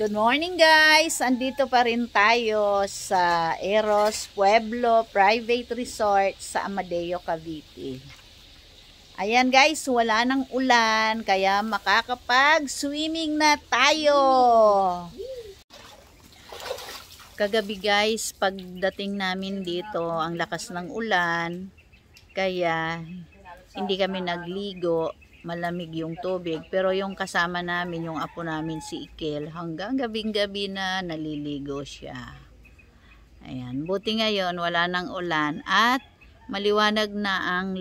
Good morning guys! Andito pa rin tayo sa Eros Pueblo Private Resort sa Amadeo, Cavite. Ayan guys, wala nang ulan kaya makakapag-swimming na tayo. Kagabi guys, pagdating namin dito, ang lakas ng ulan kaya hindi kami nagligo. Malamig yung tubig, pero yung kasama namin, yung apo namin si Ikel, hanggang gabing-gabi na naliligo siya. Ayan, buti ngayon wala nang ulan at maliwanag na ang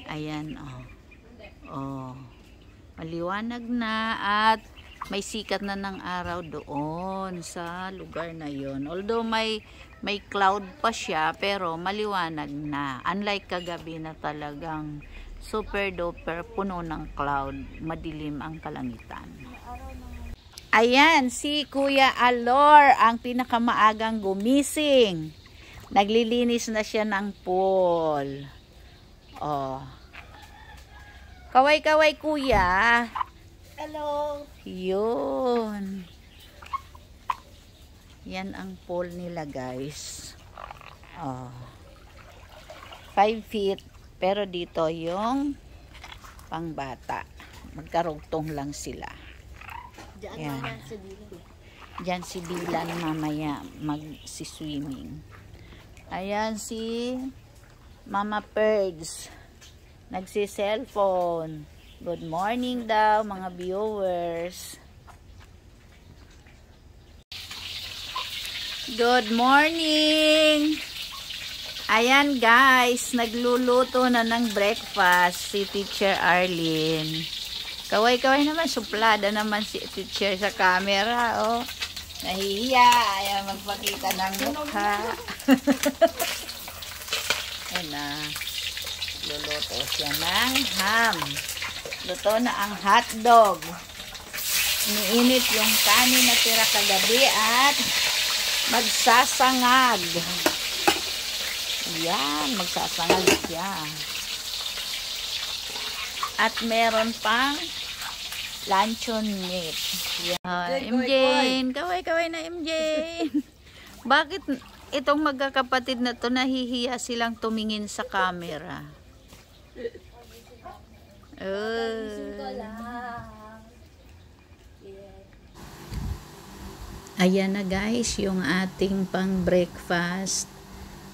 ayan, maliwanag na at may sikat na ng araw doon sa lugar na yon. Although may cloud pa siya, pero maliwanag na, unlike kagabi na talagang super duper puno ng cloud, madilim ang kalangitan. Ayan, si Kuya Alor ang pinakamaagang gumising. Naglilinis na siya ng pool. Oh. Kaway-kaway kuya. Hello. Yun. Yan ang pool nila guys. Oh. 5 feet. Pero dito yung pangbata. Magkarugtong lang sila. Diyan si Dylan mamaya mag-swimming. Ayan si Mama Perds. Nagsi-cellphone. Good morning daw mga viewers. Good morning! Ayan guys, nagluluto na ng breakfast si Teacher Arlene. Kaway-kaway naman, suplada naman si Teacher sa camera, oh. Nahihiya, ayan magpakita ng mukha. Ayan na, luluto siya ng ham. Luto na ang hotdog. Iniinit yung kanin na tira kagabi at magsasangag. Yan, magsasangag siya. At meron pang luncheon meat. Yan. MJ, kaway-kaway na MJ. Bakit itong magkakapatid na to nahihiya silang tumingin sa camera? Ayan na guys, yung ating pang breakfast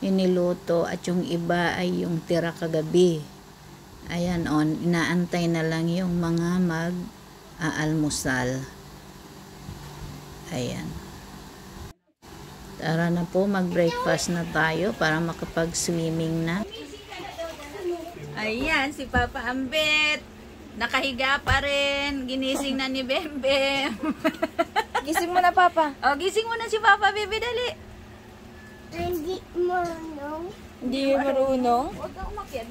iniluto at yung iba ay yung tira kagabi. Ayan inaantay na lang yung mga mag-aalmusal. Ayan. Tara na po, mag-breakfast na tayo para makapag-swimming na. Ayan, si Papa Ambet. Nakahiga pa rin. Ginising na ni Bembem. Gising mo na, Papa. O, gising mo na si Papa, Bebe, dali. Hindi marunong. Hindi marunong? Huwag ka umakyat.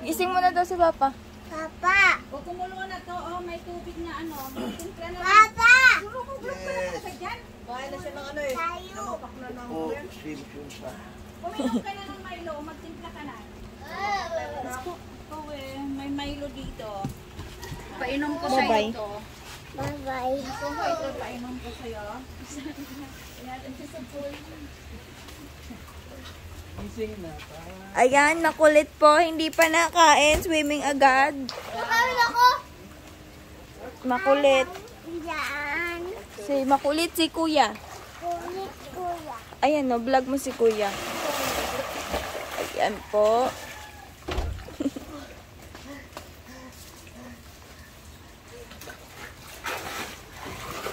Gising mo na daw si Papa. Papa! O, kumulo na to. O, may tubig na ano. Magtimpla na. Papa! Yes! Bahay na siya ng ano eh. Namapak na ng Uminom ka na ng Milo. Magtimpla ka na. Ito eh. May Milo dito. Painom ko sa'yo ito. Bye-bye. Ito, painom ko sa'yo. Ayan, makulit po. Hindi pa nakain. Swimming agad. Nakain ako. Makulit. Makulit si Kuya. Ayan no, vlog mo si Kuya. Ayan po.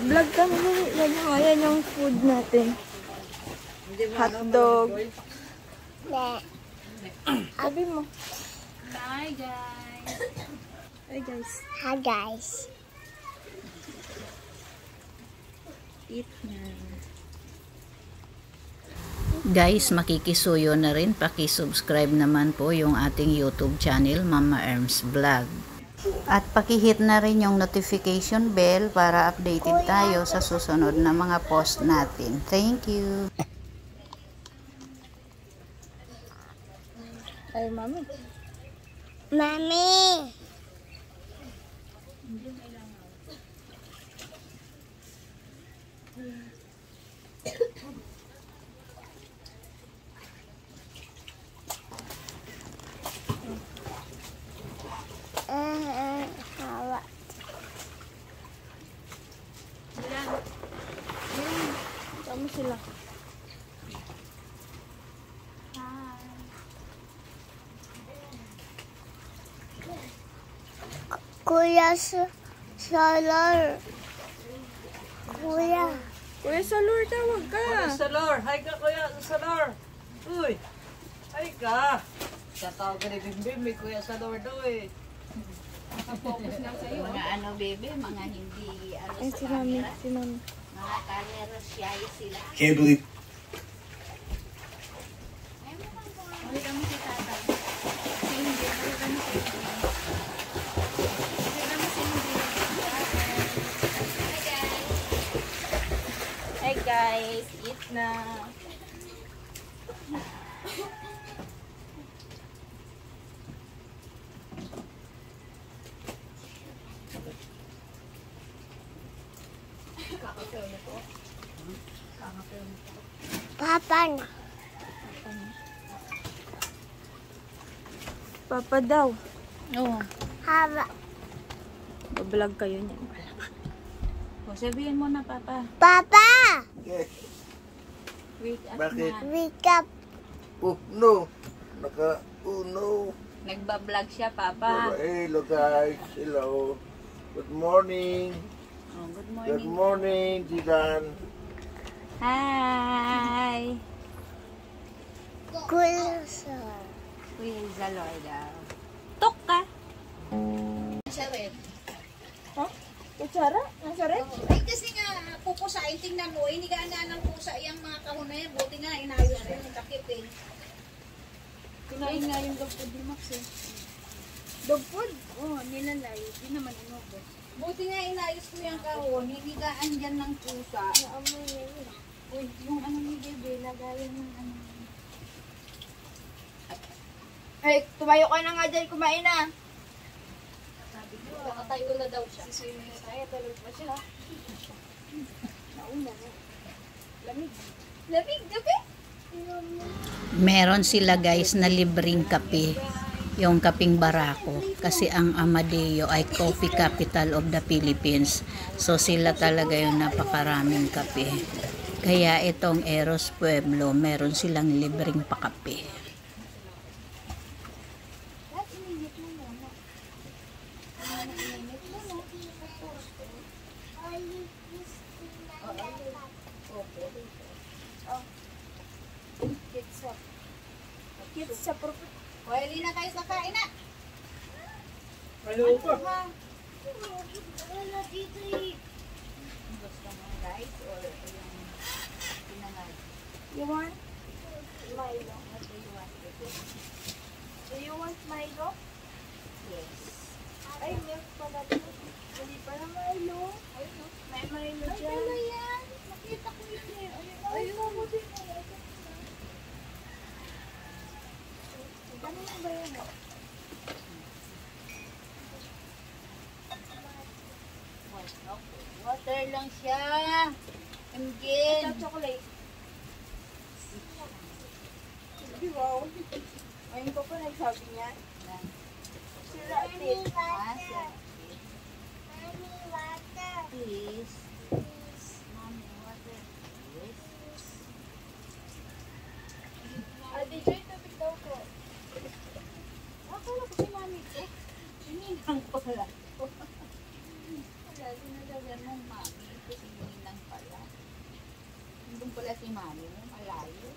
Vlog kami. Ayan yung food natin. Hotdog. Sabi mo. Bye guys. Hi guys. Hi guys. Eat na. Guys, makikisuyo na rin. Paki-subscribe naman po yung ating YouTube channel, Mama Erms Vlog. At paki-hit na rin yung notification bell para updated tayo sa susunod na mga post natin. Thank you. Ay, Mami. Mami! Hawa. Kamu sila. Kuya Salor. Kuya. Kuya Salor, tawag ka. Salor, hi ka kuya Salor. Uy, hi ka. Tatawag ka ni Bimbim, may kuya Salor daw eh. Mga ano, bebe, mga hindi ano Ay, sa si Mami. camera. Si Mami. Mga camera shy sila. Can't believe Ulit mo si tata. Si hindi, ulit mo si Hi guys, eat na. Papa na. Papa daw. Oo. Haba. Bablog kayo niyan. O, sabihin mo na, Papa. Papa! Wake up Bakit? na. Wake up. oh no. Oh no. Nagbablog siya, Papa. Hello guys. Hello. Good morning. Oh, good Good morning. morning, Jidan. Hi! Kuya Sir. Kuya Zaloy daw. Tok ka! Siya rin. Kutsara? Nasa rin? Ay, kasi nga, pupusain, tingnan mo, hindi ka na ng pusa yung mga kahon na yan. Buti nga, inayos ko yung takip eh. Kinain nga yung dog food ni Max eh. Dog food? Oo, nilalay. Hindi naman inubos. Buti nga, inayos ko yung kahon, hindi ka andyan ng pusa. Naamoy niya yun. Uy, yung ano ni Bebe, lagayan ng ano. Ay, tumayo ka na nga dyan, kumain na. Nakatayo na daw siya. Ay, talog pa siya. Nauna na. Lamig. Lamig, gabi. Meron sila guys na libreng kape. Yung kaping Barako. Kasi ang Amadeo ay coffee capital of the Philippines. So sila talaga yung napakaraming kape. Kaya itong Eros Pueblo, meron silang libreng pakape. Kids sa propet. O, Elina, kayo sa kain na. Hello pa. Gusto mo guys or yung pinangad? You want? Milo. What do you want to do? Do you want Milo? Yes. Ay, milk pala to. Hindi pala Milo. May Milo dyan. Ano yan? Nakita ko yun eh. Ayun ako din. Ganun ba yun? Water lang siya. Emgin. Ito chocolate. Wow. Ayun ko pa nagsabi niya. Sila atit. Please. Mommy, water. Please. Ate Joy, tubig daw ko. Akala ko si mami ko. Sininang pala. Wala, sinagagan mong mami. Kasi sininang pala. Nandun pala si mami mo, malayo.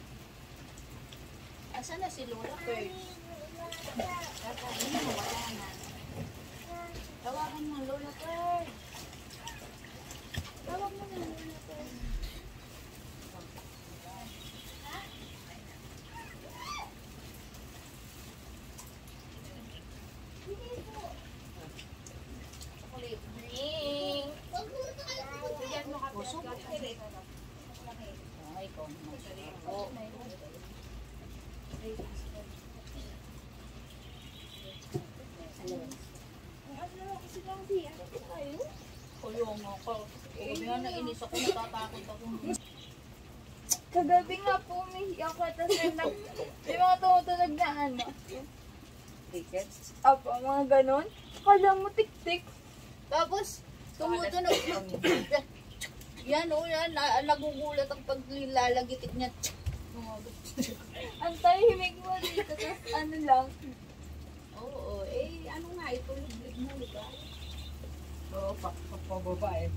Asa na si Lola first? Kakain na, wala na. Tawagan mo, Lola first. Tawag mo na, Lola first. Ay, kung magsalito. Kulong ako. Kaya nainis ako, natatakot ako. Kagabi nga po, umiiyak ako. Tapos may mga tumutunog na ano. Tickets? Apo, mga ganon. Kala mo tik-tik. Tapos, tumutunog. Yan o, yan. Nagugulat ang paglalagitid niya. Ang tahimik mo dito. Tapos ano lang. Oo, ano nga ito, liglig mo, diba? Oo, pababa eh.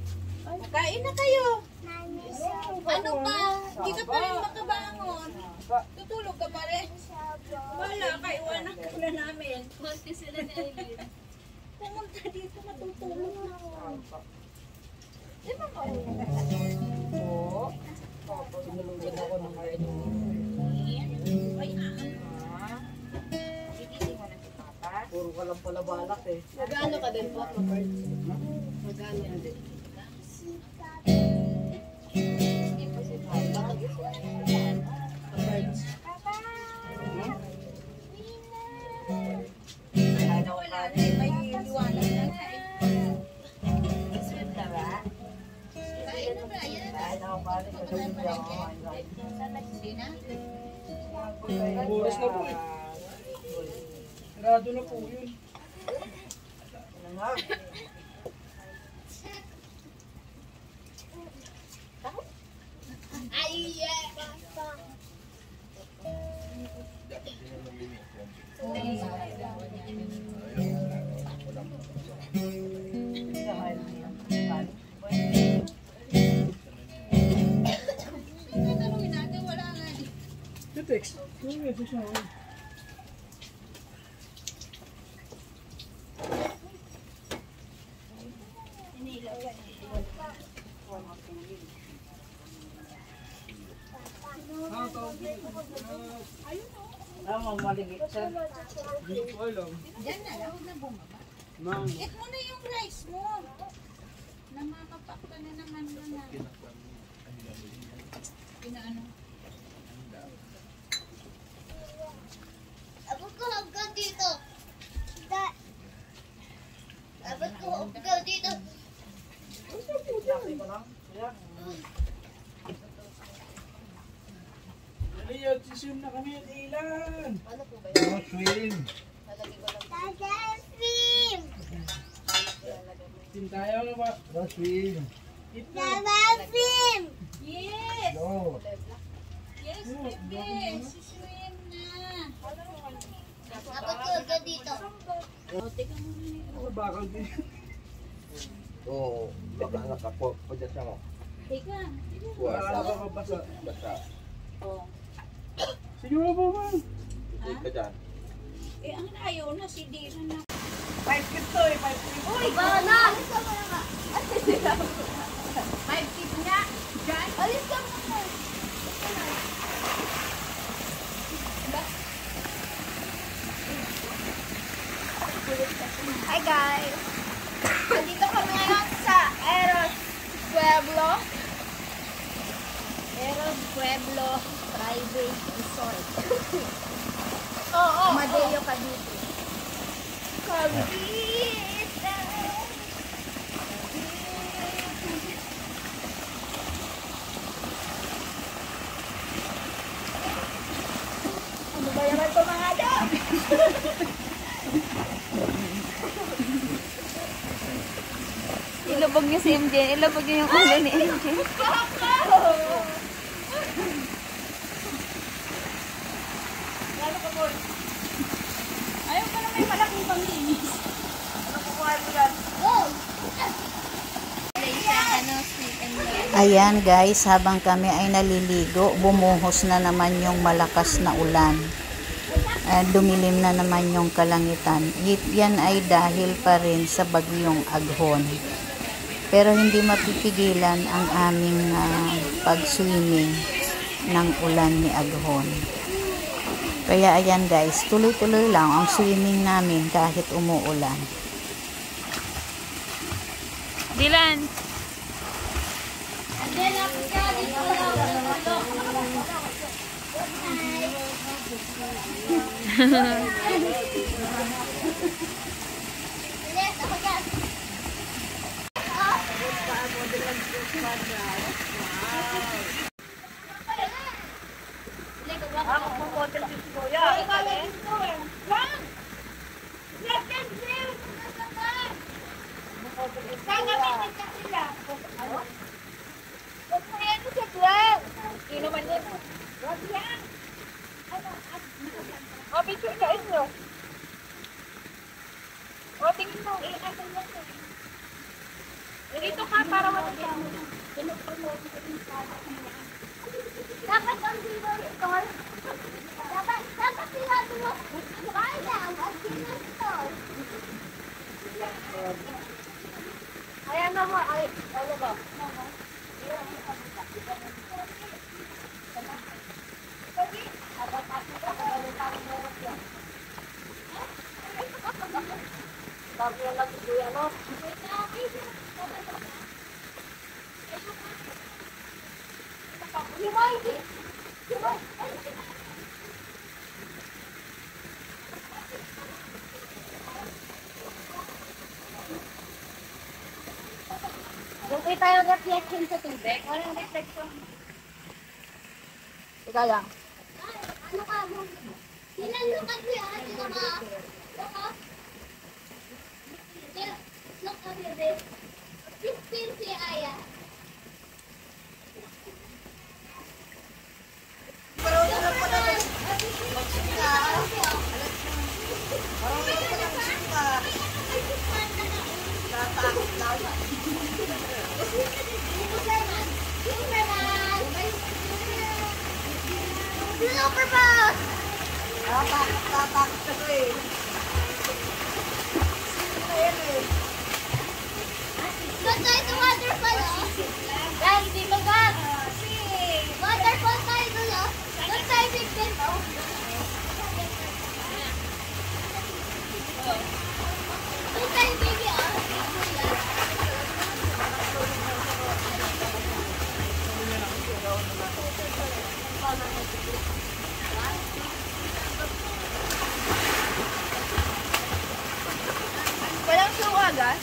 Kain na kayo. Ano pa? Hindi ka pa rin makabangon. Tutulog ka pa rin. Wala ka, iwanan ka na namin. Konti sila ni Aileen. Pumunta dito, matutulog na ako. Oo. Sinulugan ako ng kain. Ay, Puro ka lang pala balak eh. Magano ka din po, Robert? Magano ka din? wala na eh. May liwanag na nga eh. Kain na ba? Yan na. Kain ako pala. Kasi hindi ako kumain. Hindi na. Oras na po eh. Sarado na po yun. Ano nga? Ay, yeah. Tanungin natin, wala nga eh. Text. Yung message na ako. Maligit siya. Diyan na lang, huwag na bumaba. Eat mo na yung rice mo. Namakapak ka na naman na. Pinaano? Abot ko hanggang dito. Abot ko hanggang dito. Liyot, sisyon na kami at ilan. No swim. Swim! Team tayo na ba? No swim. Swim! Yes! No. Yes, bebe. Siswim na. Abot ko hanggang dito. Ako bakal din. Oo. Baka nakapo. Pwede siya mo. Teka. Wala ka mabasa. Basta. Oh. Siguro po ba? Hindi ka dyan. Ang ayaw na si Dira na. 5 kit to eh, 5 kit. Uy, bana! Alis ka muna. 5 tip niya. Diyan. Alis ka muna. Hi guys! Nandito kami ngayon sa Eros Pueblo. Eros Pueblo Private Resort. Oo. Madeo Cavite. Cavite! Ano ba naman ito mga dog? Ilubog niyo si MJ. Ilubog niyo yung ulo ni MJ. Ayaw pa na may malaking panglinis. Ayan guys, habang kami ay naliligo, bumuhos na naman yung malakas na ulan. Dumilim na naman yung kalangitan. Yan ay dahil pa rin sa bagyong Aghon. Pero hindi mapipigilan ang aming pag-swimming ng ulan ni Aghon. Kaya ayan guys, tuloy-tuloy lang ang swimming namin kahit umuulan. Dylan! Bilis, ako dyan. Ako po hotel si Kuya. Dapat ang silver store. Dapat sila dito. Kaya, ang silver store. Ayan na mo. Ay, ano ba? Doon tayo reflection sa tubig. Walang reflection. Ika lang. Ano ka mo? Nilalukat mo yan. Ano ka? Look at it. This si Aya. Super Bowl! Tatak kasi eh. Doon tayo sa waterfall, oh. Guys, di ba ba? Waterfall tayo doon, oh. Doon tayo bigtin, oh. Doon tayo baby, oh. Walang suwa, guys.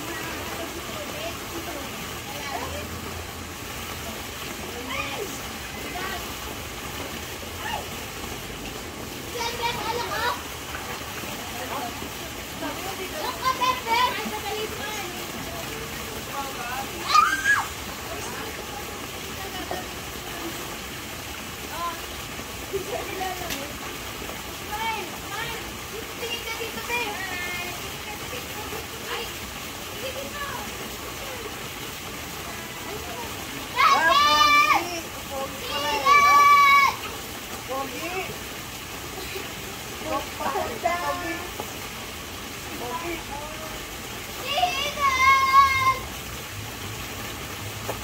Bebe, ano ka? Doon ka, Bebe. Ah! Tingin ka dito, Bebe. Ay, tingin dito. Bebe! Tingin! Pogi! Tingin!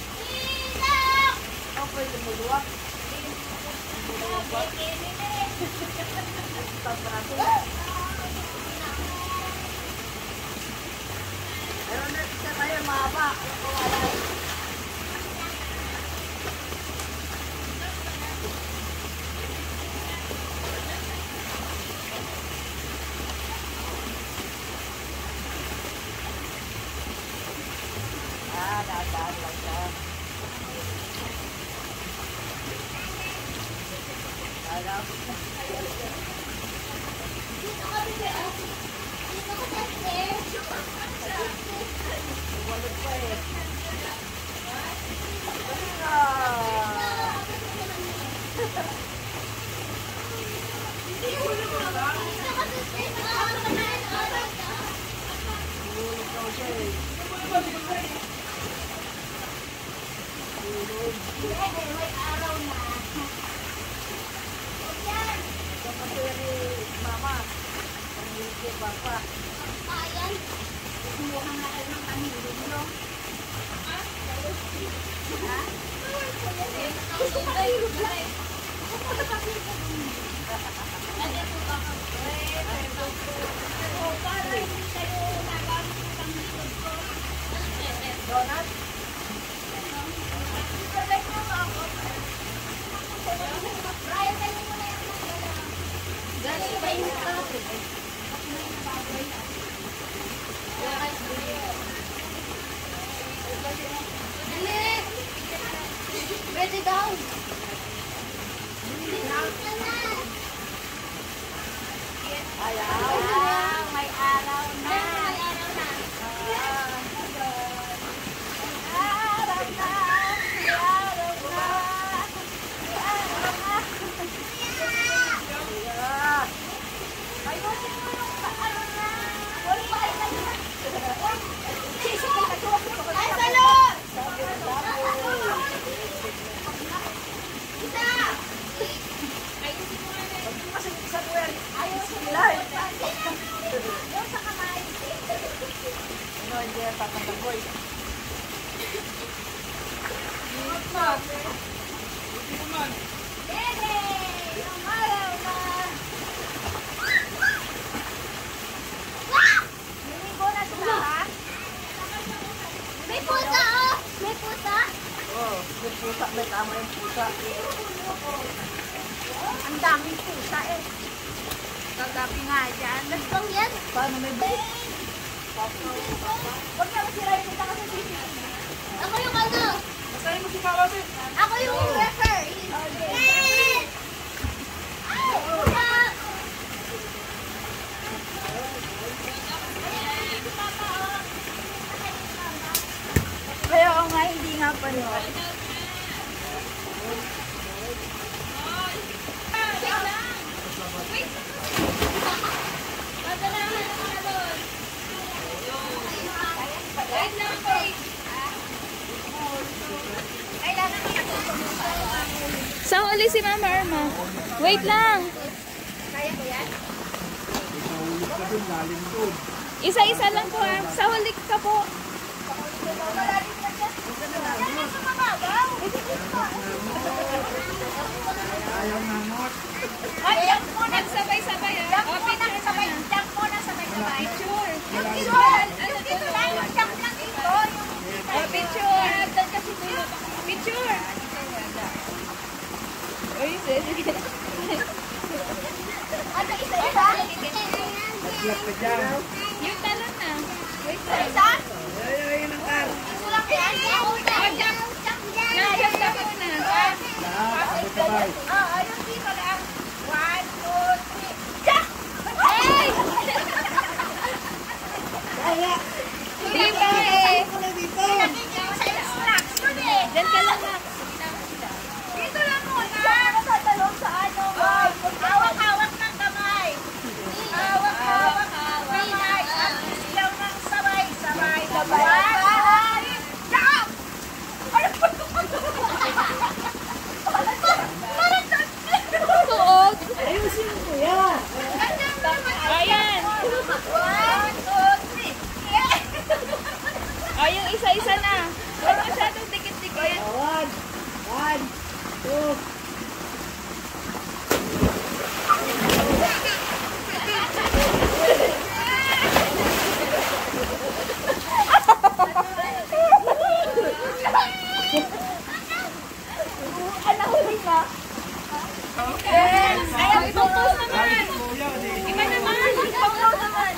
Tingin! Ako pwede mo luwak. Ayun na siya tayo mahaba. Dahan lang siya. Alam. Dito ka, Bebe. Dito ka sa stairs. Walot pa eh. Dali! Pwede daw. Ayan, may araw na. May pusa, oh! May pusa! May pusa, may tama yung pusa. Ang daming pusa eh. Kagabi nga dyan. Bastong yan! Paano may buhok? Huwag na masirain kita kasi CCTV. Ako yung ano? Masahin mo si Papa, Ate. Ako yung refer. Yes! Ay! Pusa! Kaya nga, hindi nga pa rin. Saan uli si Mama Irma? Wait lang. Isa-isa lang po ah. Sa huli ka po. Ay, jump muna. Sabay-sabay ah. Jump muna, sabay. Jump muna, sabay-sabay. Picture. Yung picture. Yung dito lang, yung jump lang dito. Picture. Picture. Uy, sige. Ano isa-isa? Naglag ka dyan. Yung talon na. Wait lang. Isa? Ayun ang car. Ito lang yan? Jump na muna. Lahat, sabay-sabay. Ayun dito lang. 1, 2, 3. Jump! Hey! Hindi ba eh. Pinakinggan mo sa instruction eh. Diyan ka lang na. Dito lang muna. Natatalong sa ano. Hawak-hawak ng kamay. Hawak-hawak ng kamay. At silaw ng sabay. Sabay. Sabay. Jump! Tuog. Ayusin mo yan. Ayan. 1, 2, 3. Yeah! Ay, yung isa-isa na. Huwag masyadong dikit-dikit. 1, 2, Ayaw, i-focus naman. Iba naman. Ikaw naman.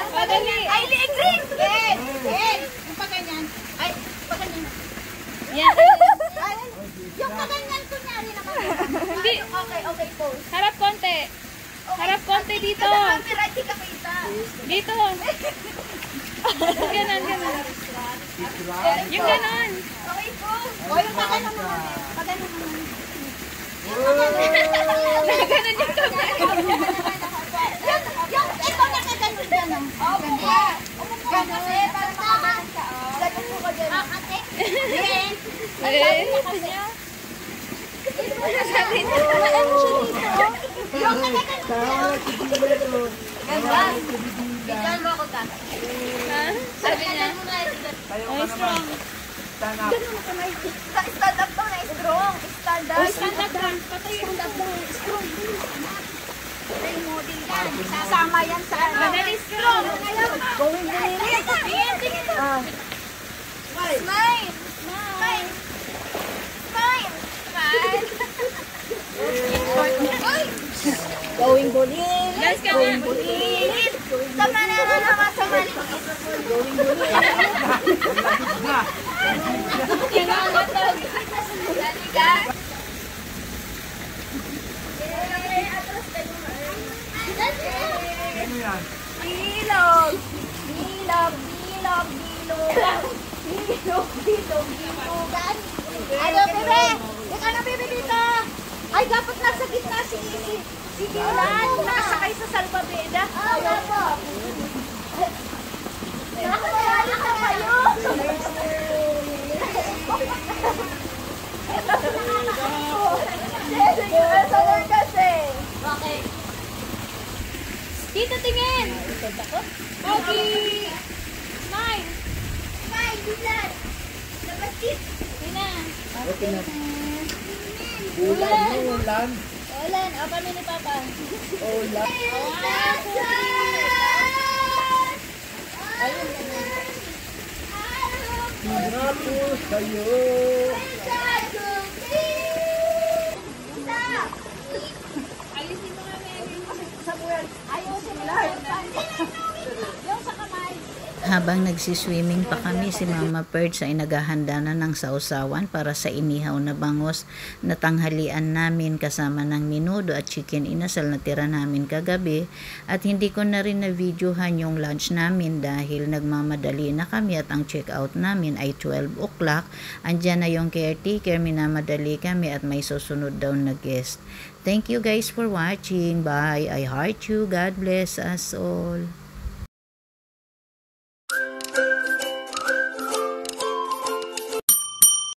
Madali. Ay, liigrin! Ed! Ed! Yung paganyan. Ay, paganyan. Yan. Ay, yung paganyan kunyari naman. Hindi. Okay, pose. Harap konti. Harap konti dito. Copyright, di ka kita. Dito. Ganon, ganon. Yung ganon. Okay, pose. O, yung paganyan naman. Paganyan naman. Ganon yung kamay. Yung ito nakaganon dyan. Okay. Ganon eh, para makaganon ka. Ganon mo ka dyan. Ate. Then, Eh, ito niya. Sabi niya. ano siya dito? Yung nakaganon dyan. Ganon. Bigyan mo ako dyan. Ha? Sabi niya. Oh, strong. Stand up. Stand up daw na strong. Stand up. Oh, stand up lang. Patay. Stand up daw. Strong. Yung model yan. Sasama yan sa ano. Madali strong. Going to Tingin na. Tingin na. Smile. Smile. Smile. Smile. Guys, ka nga. Sama na naman sa mali. Bilog! Bilog! Bilog! Bilugan! Bilog! Bilog! Bilugan! Ano, bebe? Ika na, bebe, dito! Ay, dapat nasa gitna si Dylan. Nasakay sa salbabeda. Oo, po. Nakasayali na kayo! Kasi. Bakit? Dito tingin! Pogi! Smile! Smile, Dylan! Labas kit! Tina! Ulan. Ulan! O, kami ni Papa. Ulan. Tapos kayo. Habang nagsiswimming pa kami, si Mama Perch ay naghahanda na ng sausawan para sa inihaw na bangos na tanghalian namin kasama ng menudo at chicken inasal na tira namin kagabi. At hindi ko na rin na-videohan yung lunch namin dahil nagmamadali na kami at ang check-out namin ay 12 o'clock. Andyan na yung caretaker, minamadali kami at may susunod daw na guest. Thank you guys for watching. Bye. I heart you. God bless us all.